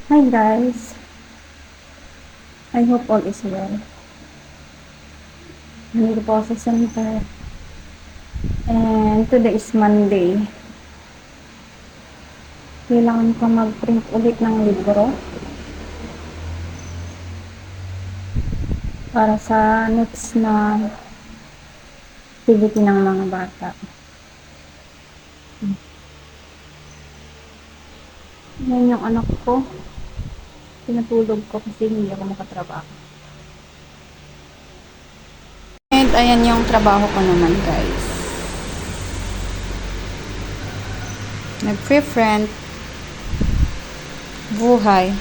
Hi guys, I hope all is well. Nandito po ako sa center. And today is Monday. Kailangan ko mag-print ulit ng libro para sa next na activity ng mga bata. Yan yung anak ko. Pinatulog ko kasi hindi ako makatrabaho. And ayan yung trabaho ko naman guys. Nag-pre-print. Buhay.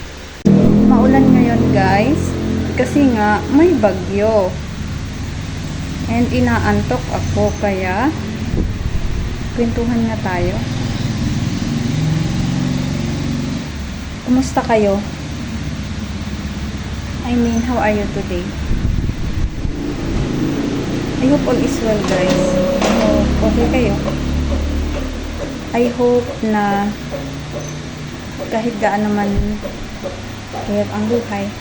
Maulan ngayon guys. Kasi nga may bagyo. And inaantok ako kaya kwentuhan nga tayo. Kumusta kayo? I mean, how are you today? I hope all is well guys. Okay kayo? I hope na kahit gaano man hirap ang buhay,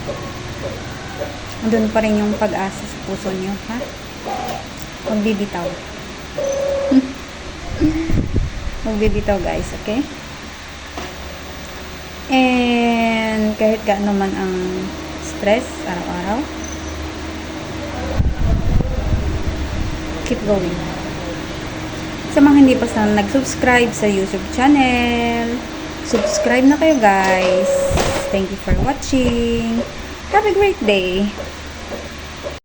andun pa rin yung pag-asa sa puso niyo, ha? Huwag bibitaw. Huwag bibitaw guys, okay? And kahit gaano man ang stress araw-araw, keep going. Sa mga hindi pa sana nag-subscribe sa YouTube channel, subscribe na kayo guys. Thank you for watching. Have a great day.